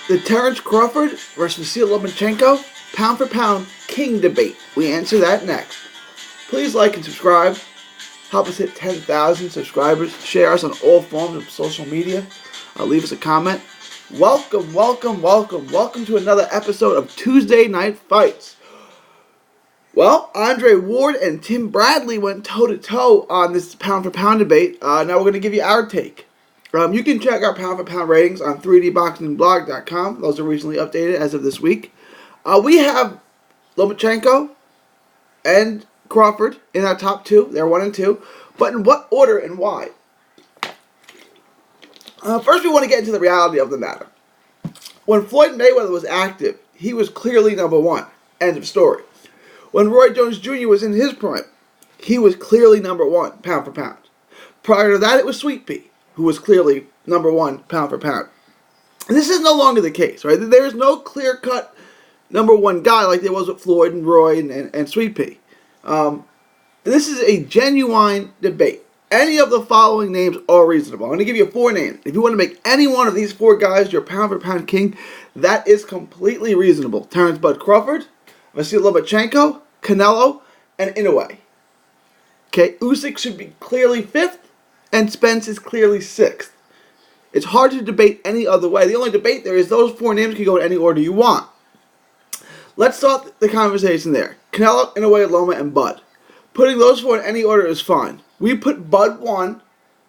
The Terrence Crawford versus Lomachenko pound for pound king debate. We answer that next. Please like and subscribe. Help us hit 10,000 subscribers. Share us on all forms of social media. Leave us a comment. Welcome to another episode of Tuesday Night Fights. Well, Andre Ward and Tim Bradley went toe-to-toe on this pound-for-pound debate. Now we're going to give you our take. You can check our pound-for-pound ratings on 3dboxingblog.com. Those are recently updated as of this week. We have Lomachenko and Crawford in our top two. They're 1 and 2. But in what order and why? First, we want to get into the reality of the matter. When Floyd Mayweather was active, he was clearly number one. End of story. When Roy Jones Jr. was in his prime, he was clearly number one, pound for pound. Prior to that, it was Sweet Pea, who was clearly number one, pound for pound. And this is no longer the case, right? There is no clear-cut number one guy like there was with Floyd and Roy and Sweet Pea. This is a genuine debate. Any of the following names are reasonable. I'm going to give you 4 names. If you want to make any one of these 4 guys your pound-for-pound king, that is completely reasonable. Terrence Bud Crawford, Vasil Lomachenko, Canelo, and Inoue. Okay, Usyk should be clearly 5th, and Spence is clearly 6th. It's hard to debate any other way. The only debate there is those 4 names can go in any order you want. Let's start the conversation there. Canelo, Inoue, Loma, and Bud. Putting those 4 in any order is fine. We put Bud 1,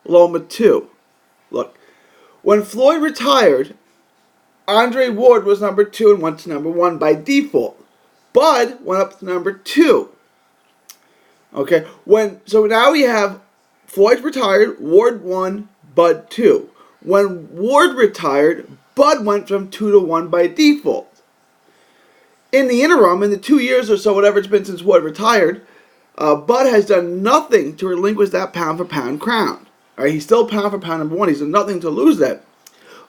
Loma 2. Look, when Floyd retired, Andre Ward was number 2 and went to number 1 by default. Bud went up to number 2. Okay, so now we have Floyd retired, Ward 1, Bud 2. When Ward retired, Bud went from 2 to 1 by default. In the interim, in the 2 years or so, whatever it's been since Ward retired, Bud has done nothing to relinquish that pound-for-pound crown. All right, he's still pound-for-pound number 1. He's done nothing to lose that.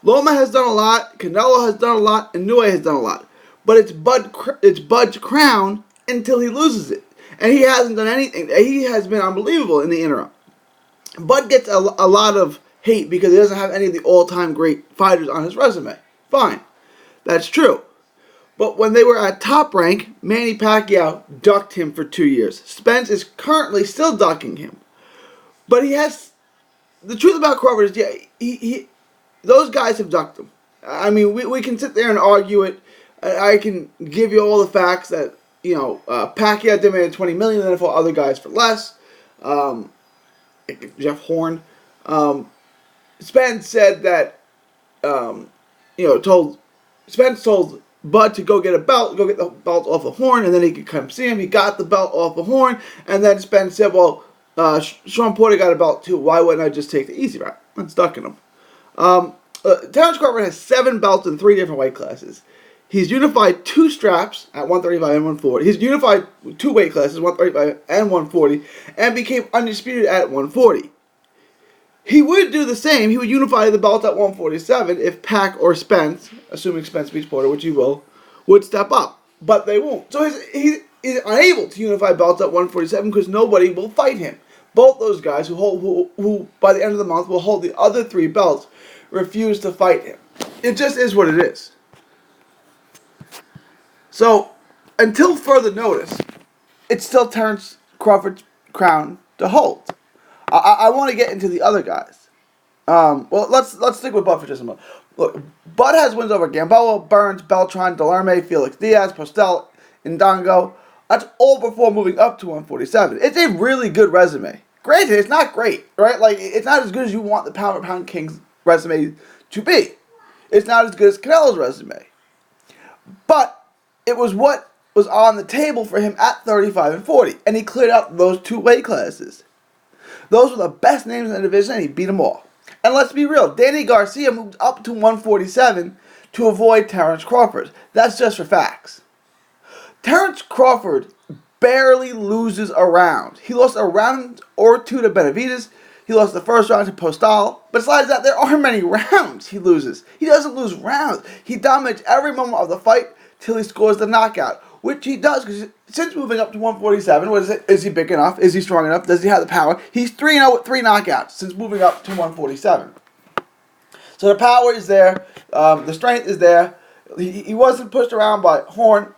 Loma has done a lot, Canelo has done a lot, and Inoue has done a lot. But it's Bud's crown until he loses it. And he hasn't done anything. He has been unbelievable in the interim. Bud gets a lot of hate because he doesn't have any of the all-time great fighters on his resume. Fine. That's true. But when they were at top rank, Manny Pacquiao ducked him for 2 years. Spence is currently still ducking him. But he has... The truth about Crawford is, yeah, those guys have ducked him. I mean, we can sit there and argue it. I can give you all the facts that, Pacquiao demanded $20 million and fought other guys for less. Jeff Horn. Spence said that, Spence told Bud to go get the belt off of Horn, and then he could come see him. He got the belt off of Horn, and then Spence said, well, Sean Porter got a belt too. Why wouldn't I just take the easy route? I'm stuck in him. Terrence Crawford has 7 belts in 3 different weight classes. He's unified 2 straps at 135 and 140. He's unified 2 weight classes, 135 and 140, and became undisputed at 140. He would do the same. He would unify the belt at 147 if Pac or Spence, assuming Spence beats Porter, which he will, would step up. But they won't. So he's unable to unify belts at 147 because nobody will fight him. Both those guys who by the end of the month will hold the other 3 belts refuse to fight him. It just is what it is. So, until further notice, it's still Terrence Crawford's crown to hold. I want to get into the other guys. Well, let's stick with Bud for just a moment. Look, Bud has wins over Gamboa, Burns, Beltran, Delarme, Felix Diaz, Postel, Indongo. That's all before moving up to 147. It's a really good resume. Granted, it's not great, right? Like, it's not as good as you want the pound-for-pound king's resume to be. It's not as good as Canelo's resume. But it was what was on the table for him at 35 and 40, and he cleared out those 2 weight classes. Those were the best names in the division, and he beat them all. And let's be real, Danny Garcia moved up to 147 to avoid Terrence Crawford. That's just for facts. Terrence Crawford barely loses a round. He lost a round or 2 to Benavidez. He lost the first round to Postal. But besides that, there aren't many rounds he loses. He doesn't lose rounds. He dominates every moment of the fight till he scores the knockout, which he does, because since moving up to 147, what is it? Is he big enough? Is he strong enough? Does he have the power? He's 3-0 with 3 knockouts since moving up to 147. So the power is there, the strength is there, He wasn't pushed around by Horn.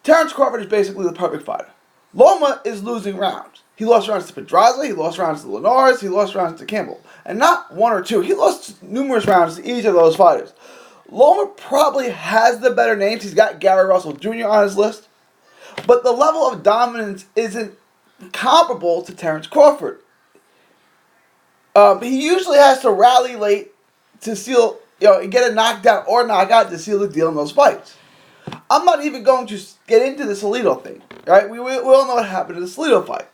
Terrence Crawford is basically the perfect fighter. Loma is losing rounds. He lost rounds to Pedraza, he lost rounds to Linares, he lost rounds to Campbell. And not one or two. He lost numerous rounds to each of those fighters. Loma probably has the better names. He's got Gary Russell Jr. on his list. But the level of dominance isn't comparable to Terrence Crawford. He usually has to rally late to seal, get a knockdown or knockout to seal the deal in those fights. I'm not even going to get into the Salido thing, right? We all know what happened in the Salido fight.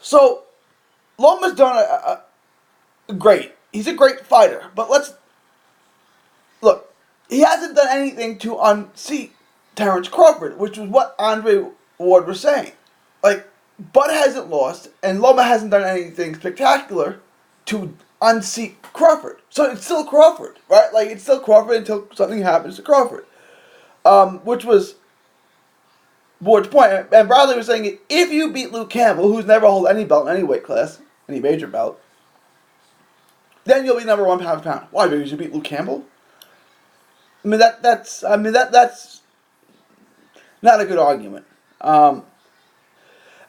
So, Loma's done great. He's a great fighter, but look. He hasn't done anything to unseat Terrence Crawford, which was what Andre Ward was saying. Like, Bud hasn't lost, and Loma hasn't done anything spectacular to unseat Crawford. So it's still Crawford, right? Like, it's still Crawford until something happens to Crawford. Which was Ward's point. And Bradley was saying, if you beat Luke Campbell, who's never held any belt in any weight class, any major belt, then you'll be number one pound for pound. Why? Because you beat Luke Campbell? I mean, that's not a good argument. And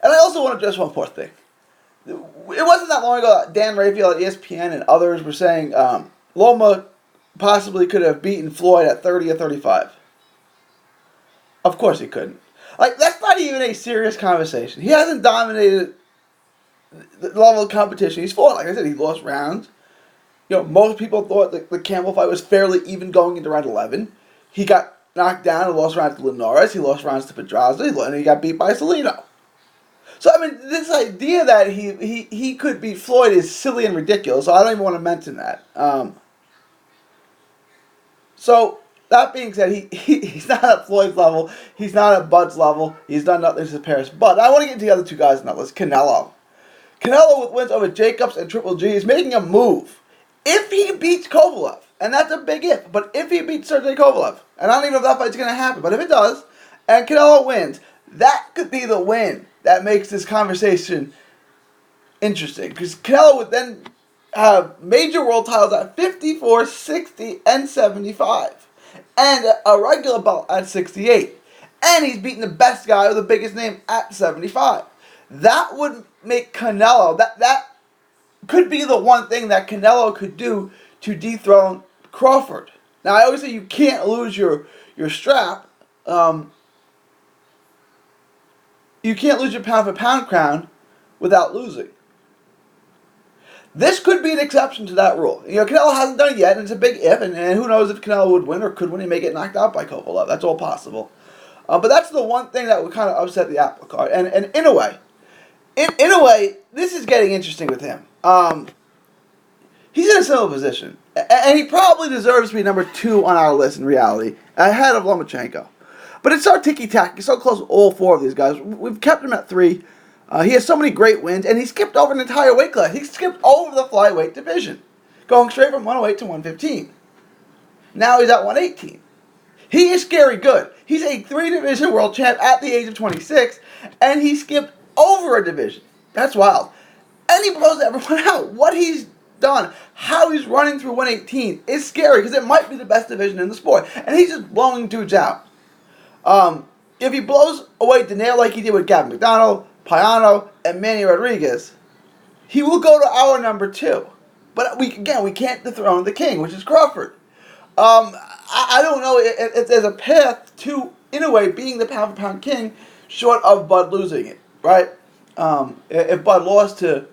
I also want to address one more thing. It wasn't that long ago that Dan Raphael at ESPN and others were saying Loma possibly could have beaten Floyd at 30 or 35. Of course he couldn't. Like, that's not even a serious conversation. He hasn't dominated the level of competition he's fought. Like I said, he lost rounds. Most people thought that the Campbell fight was fairly even going into round 11. He got knocked down and lost rounds to Linares. He lost rounds to Pedraza. And he got beat by Salido. So, I mean, this idea that he could beat Floyd is silly and ridiculous. So I don't even want to mention that. So, that being said, he's not at Floyd's level. He's not at Bud's level. He's done nothing to Paris. But I want to get to the other two guys on that list. Canelo, with wins over Jacobs and Triple G, is making a move. If he beats Kovalev, and that's a big if, but if he beats Sergey Kovalev, and I don't even know if that fight's going to happen, but if it does, and Canelo wins, that could be the win that makes this conversation interesting. Because Canelo would then have major world titles at 54, 60, and 75. And a regular belt at 68. And he's beating the best guy with the biggest name at 75. That would make Canelo, that could be the one thing that Canelo could do to dethrone Crawford. Now, I always say you can't lose your strap. You can't lose your pound-for-pound crown without losing. This could be an exception to that rule. Canelo hasn't done it yet, and it's a big if, and who knows if Canelo would win or could win. He may get knocked out by Kovalev. That's all possible. But that's the one thing that would kind of upset the apple cart. And in a way, this is getting interesting with him. He's in a similar position. And he probably deserves to be number 2 on our list in reality, ahead of Lomachenko. But it's so ticky-tacky, it's so close with all 4 of these guys. We've kept him at 3. He has so many great wins, and he skipped over an entire weight class. He skipped over the flyweight division, going straight from 108 to 115. Now he's at 118. He is scary good. He's a 3-division world champ at the age of 26, and he skipped over a division. That's wild. And he blows everyone out. What he's done, how he's running through 118 is scary, because it might be the best division in the sport. And he's just blowing dudes out. If he blows away Danail like he did with Gavin McDonald, Payano, and Manny Rodriguez, he will go to our number 2. But we can't dethrone the king, which is Crawford. I don't know if there's a path to, in a way, being the pound-for-pound king, short of Bud losing it, right? If Bud lost to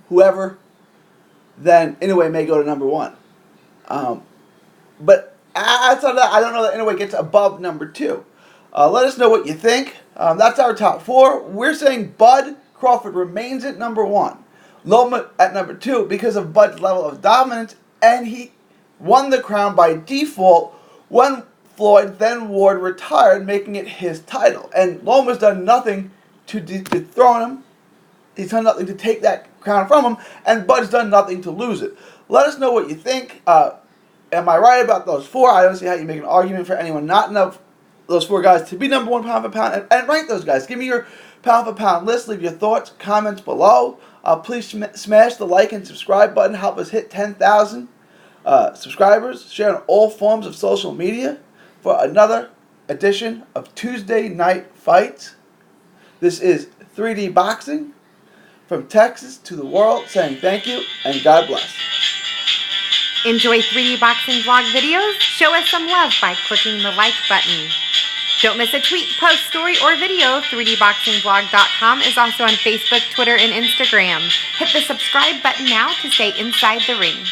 whoever, then Inoue may go to number 1. But outside of that, I don't know that Inoue gets above number 2. Let us know what you think. That's our top 4. We're saying Bud Crawford remains at number 1. Loma at number 2 because of Bud's level of dominance, and he won the crown by default when Floyd, then Ward, retired, making it his title. And Loma's done nothing to dethrone him. He's done nothing to take that crown from him, and Bud's done nothing to lose it. Let us know what you think. Am I right about those 4? I don't see how you make an argument for anyone not enough those 4 guys to be number 1 pound for pound, and rank those guys. Give me your pound for pound list. Leave your thoughts, comments below. Please smash the like and subscribe button. Help us hit 10,000 subscribers. Share on all forms of social media. for another edition of Tuesday Night Fights. This is 3D Boxing from Texas to the world, saying thank you and God bless. Enjoy 3D Boxing vlog videos? Show us some love by clicking the like button. Don't miss a tweet, post, story, or video. 3dboxingvlog.com is also on Facebook, Twitter, and Instagram. Hit the subscribe button now to stay inside the ring.